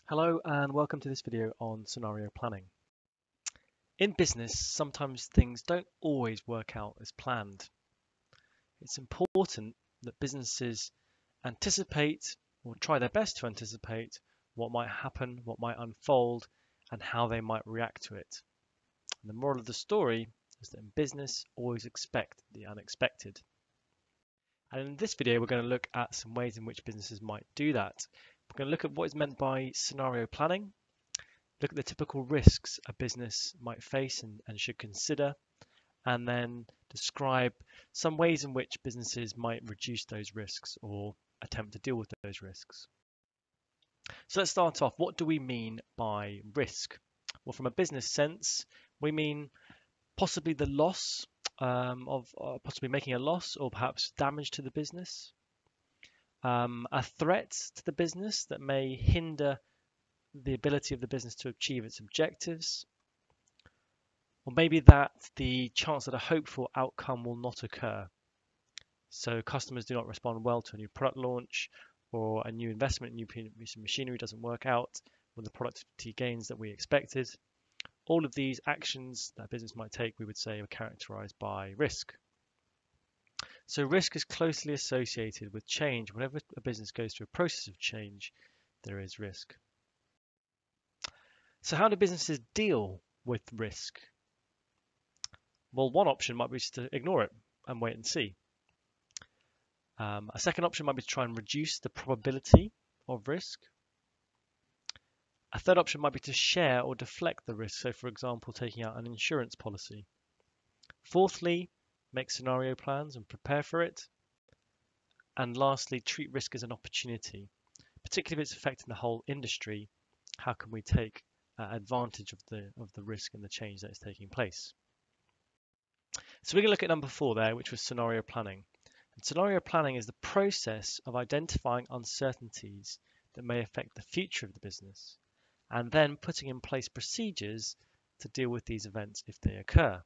Hello and welcome to this video on scenario planning. In business, sometimes things don't always work out as planned. It's important that businesses anticipate or try their best to anticipate what might happen, what might unfold, and how they might react to it. And the moral of the story is that in business, always expect the unexpected. And in this video, we're going to look at some ways in which businesses might do that. We're going to look at what is meant by scenario planning, look at the typical risks a business might face and should consider, and then describe some ways in which businesses might reduce those risks or attempt to deal with those risks. So let's start off. What do we mean by risk? Well, from a business sense, we mean possibly the loss of possibly making a loss or perhaps damage to the business, a threat to the business that may hinder the ability of the business to achieve its objectives, or maybe that the chance that a hoped for outcome will not occur. So customers do not respond well to a new product launch, or a new investment in new piece of machinery doesn't work out with the productivity gains that we expected. All of these actions that a business might take, we would say, are characterized by risk. So risk is closely associated with change. Whenever a business goes through a process of change, there is risk. So how do businesses deal with risk? Well, one option might be just to ignore it and wait and see. A second option might be to try and reduce the probability of risk. A third option might be to share or deflect the risk. So, for example, taking out an insurance policy. Fourthly, make scenario plans and prepare for it. And lastly, treat risk as an opportunity, particularly if it's affecting the whole industry. How can we take advantage of the risk and the change that is taking place? So we're going to look at number 4 there, which was scenario planning. And scenario planning is the process of identifying uncertainties that may affect the future of the business, and then putting in place procedures to deal with these events if they occur.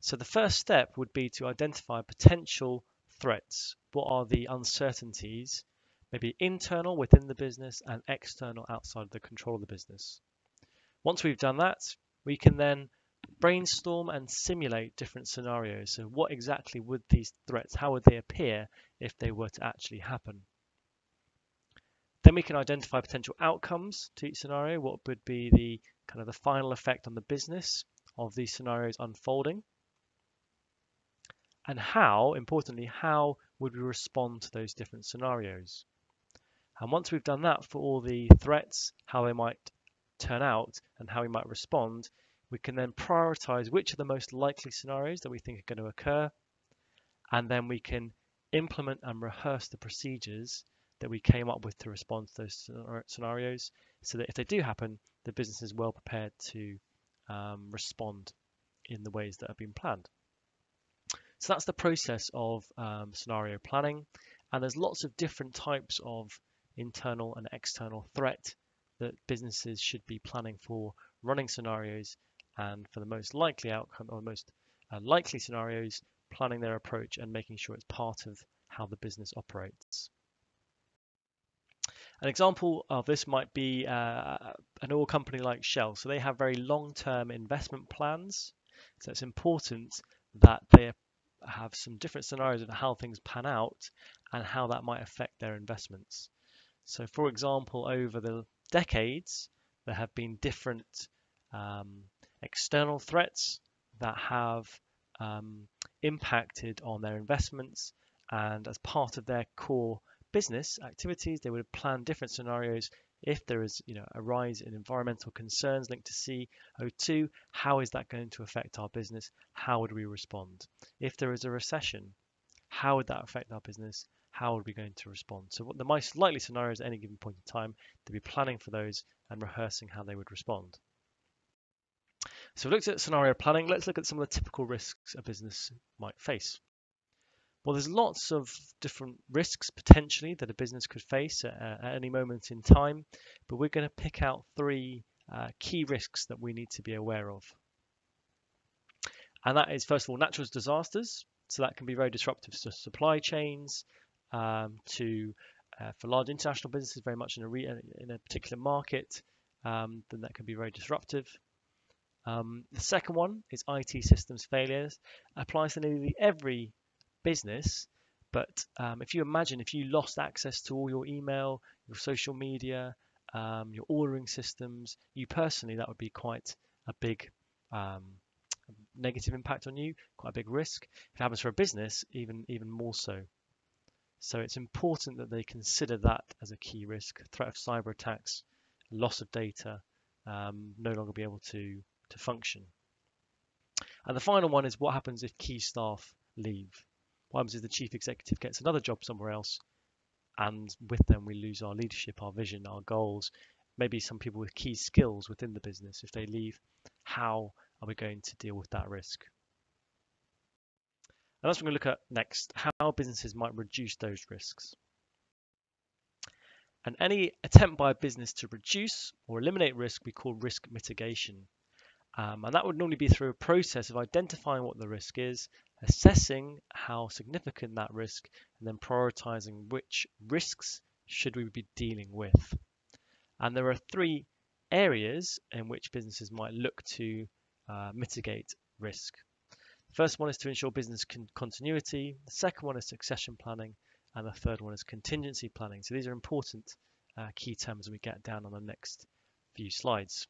So the first step would be to identify potential threats. What are the uncertainties, maybe internal within the business and external outside the control of the business? Once we've done that, we can then brainstorm and simulate different scenarios. So what exactly would these threats, how would they appear if they were to actually happen? Then we can identify potential outcomes to each scenario. What would be the kind of the final effect on the business of these scenarios unfolding? And how, importantly, how would we respond to those different scenarios? And once we've done that for all the threats, how they might turn out and how we might respond, we can then prioritize which are the most likely scenarios that we think are going to occur, and then we can implement and rehearse the procedures that we came up with to respond to those scenarios, so that if they do happen, the business is well prepared to respond in the ways that have been planned. So that's the process of scenario planning, and there's lots of different types of internal and external threat that businesses should be planning for, running scenarios, and for the most likely outcome or most likely scenarios, planning their approach and making sure it's part of how the business operates. An example of this might be an oil company like Shell. So they have very long-term investment plans. So it's important that they have some different scenarios of how things pan out and how that might affect their investments. So for example, over the decades, there have been different external threats that have impacted on their investments, and as part of their core business activities, they would plan different scenarios. If there is, a rise in environmental concerns linked to CO2, how is that going to affect our business? How would we respond? If there is a recession, how would that affect our business? How are we going to respond? So what the most likely scenarios at any given point in time, to be planning for those and rehearsing how they would respond. So we looked at scenario planning. Let's look at some of the typical risks a business might face. Well, there's lots of different risks potentially that a business could face at any moment in time, but we're going to pick out 3 key risks that we need to be aware of. And that is, first of all, natural disasters. So that can be very disruptive to supply chains, to For large international businesses, very much in a particular market, then that can be very disruptive. The second one is IT systems failures. Applies to nearly every business, but if you imagine if you lost access to all your email, your social media, your ordering systems, you personally, that would be quite a big negative impact on you, quite a big risk. If it happens for a business, even more so. So it's important that they consider that as a key risk: threat of cyber attacks, loss of data, no longer be able to function. And the final one is what happens if key staff leave. What happens if the chief executive gets another job somewhere else, and with them we lose our leadership, our vision, our goals, maybe some people with key skills within the business. If they leave, how are we going to deal with that risk? And that's what we're going to look at next, how businesses might reduce those risks. And any attempt by a business to reduce or eliminate risk we call risk mitigation. And that would normally be through a process of identifying what the risk is, assessing how significant that risk, and then prioritizing which risks should we be dealing with. And there are three areas in which businesses might look to mitigate risk. The first one is to ensure business continuity. The second one is succession planning. And the third one is contingency planning. So these are important key terms we get down on the next few slides.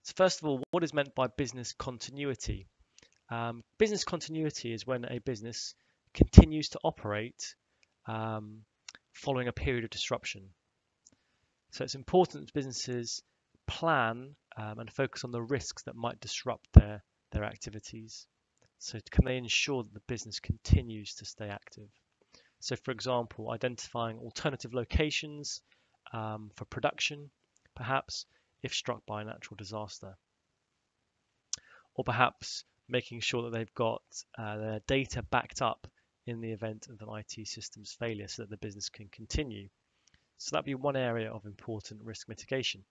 So first of all, what is meant by business continuity? Business continuity is when a business continues to operate following a period of disruption. So it's important that businesses plan and focus on the risks that might disrupt their activities. So can they ensure that the business continues to stay active? So for example, identifying alternative locations for production, perhaps, if struck by a natural disaster. Or perhaps making sure that they've got their data backed up in the event of an IT systems failure so that the business can continue. So that'd be one area of important risk mitigation.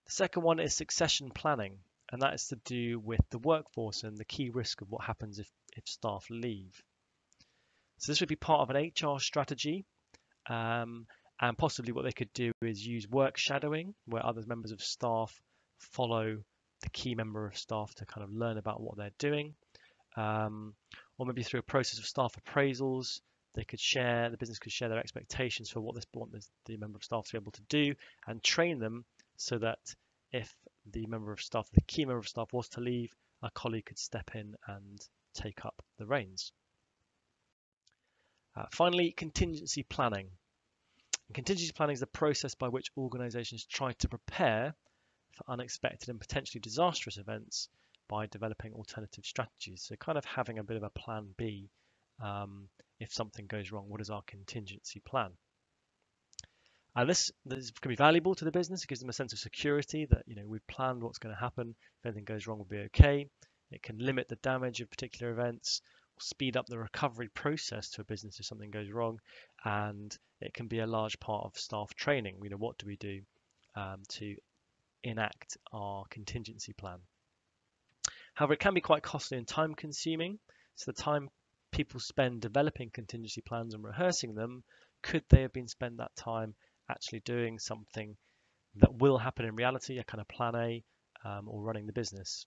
The second one is succession planning, and that is to do with the workforce and the key risk of what happens if staff leave. So this would be part of an HR strategy, and possibly what they could do is use work shadowing, where other members of staff follow the key member of staff to kind of learn about what they're doing, or maybe through a process of staff appraisals. The business could share their expectations for what they want the member of staff to be able to do, and train them so that if the key member of staff was to leave, a colleague could step in and take up the reins. Finally, contingency planning. Contingency planning is the process by which organizations try to prepare for unexpected and potentially disastrous events by developing alternative strategies. So kind of having a bit of a plan B if something goes wrong. What is our contingency plan? And this can be valuable to the business. It gives them a sense of security that we've planned what's going to happen. If anything goes wrong, we'll be okay. It can limit the damage of particular events, speed up the recovery process to a business if something goes wrong, and it can be a large part of staff training. What do we do to enact our contingency plan? However, it can be quite costly and time consuming. So the time people spend developing contingency plans and rehearsing them, could they have been spent that time actually doing something that will happen in reality, a kind of plan A, or running the business?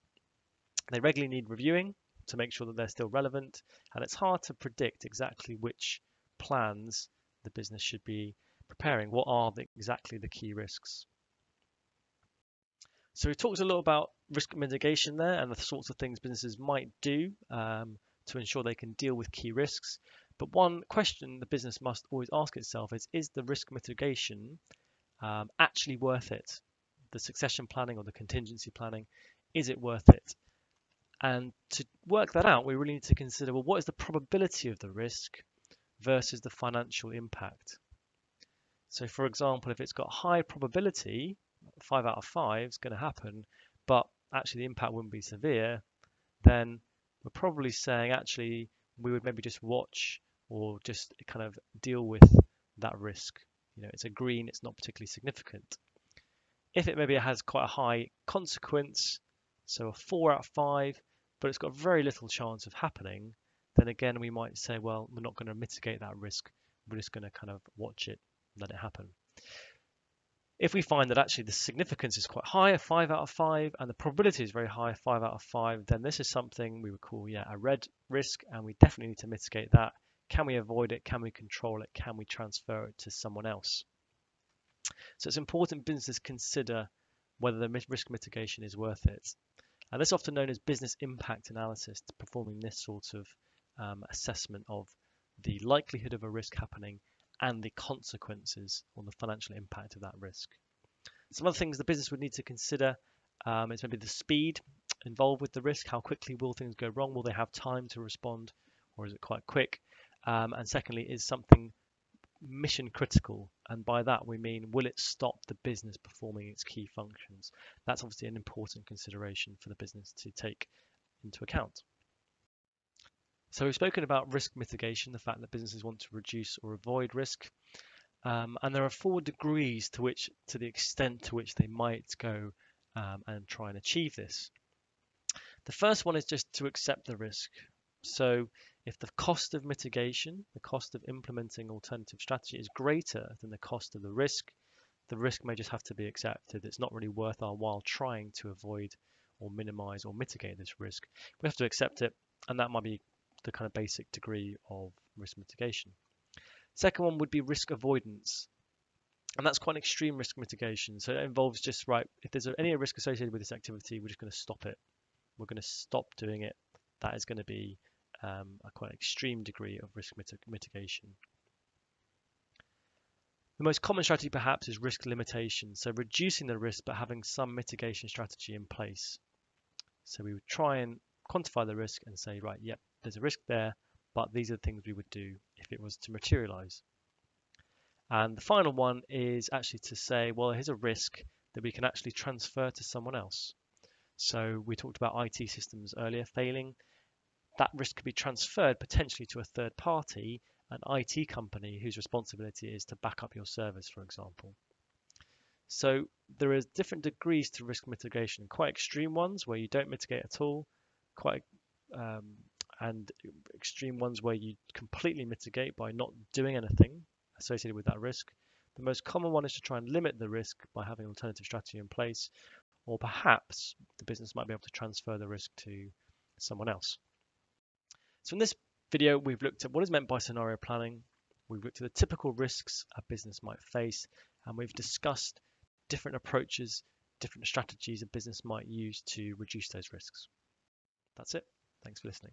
They regularly need reviewing to make sure that they're still relevant, and it's hard to predict exactly which plans the business should be preparing. What are exactly the key risks? So we talked a little about risk mitigation there and the sorts of things businesses might do to ensure they can deal with key risks. But one question the business must always ask itself is the risk mitigation actually worth it? The succession planning or the contingency planning, is it worth it? And to work that out, we really need to consider, well, what is the probability of the risk versus the financial impact? So for example, if it's got high probability, 5 out of 5 is going to happen, but actually the impact wouldn't be severe, then we're probably saying actually we would maybe just watch or just kind of deal with that risk. It's a green, it's not particularly significant. If it maybe has quite a high consequence, so a 4 out of 5, but it's got very little chance of happening, then again we might say, well, we're not going to mitigate that risk we're just going to kind of watch it, let it happen. If we find that actually the significance is quite high, a 5 out of 5, and the probability is very high, 5 out of 5, then this is something we would call, a red risk, and we definitely need to mitigate that. Can we avoid it? Can we control it? Can we transfer it to someone else? So it's important businesses consider whether the risk mitigation is worth it. And this is often known as business impact analysis, performing this sort of assessment of the likelihood of a risk happening and the consequences or the financial impact of that risk. Some other things the business would need to consider is maybe the speed involved with the risk. How quickly will things go wrong? Will they have time to respond, or is it quite quick? And secondly, is something mission critical? And by that we mean, will it stop the business performing its key functions? That's obviously an important consideration for the business to take into account. So we've spoken about risk mitigation, the fact that businesses want to reduce or avoid risk. And there are 4 degrees to the extent to which they might go and try and achieve this. The first one is just to accept the risk. So if the cost of mitigation, the cost of implementing alternative strategy is greater than the cost of the risk may just have to be accepted. It's not really worth our while trying to avoid or minimize or mitigate this risk. We have to accept it, and that might be the kind of basic degree of risk mitigation. Second one would be risk avoidance. And that's quite an extreme risk mitigation. So it involves just, right, if there's any risk associated with this activity, we're just going to stop it. We're going to stop doing it. That is going to be a quite extreme degree of risk mitigation. The most common strategy perhaps is risk limitation. So reducing the risk but having some mitigation strategy in place. So we would try and quantify the risk and say, right, yep, there's a risk there, but these are the things we would do if it was to materialize. And the final one is actually to say, well, here's a risk that we can actually transfer to someone else. So we talked about IT systems earlier failing. That risk could be transferred potentially to a third party, an IT company whose responsibility is to back up your service, for example. So there is different degrees to risk mitigation, quite extreme ones where you don't mitigate at all, and extreme ones where you completely mitigate by not doing anything associated with that risk. The most common one is to try and limit the risk by having an alternative strategy in place, or perhaps the business might be able to transfer the risk to someone else. So in this video, we've looked at what is meant by scenario planning. We've looked at the typical risks a business might face, and we've discussed different approaches, different strategies a business might use to reduce those risks. That's it. Thanks for listening.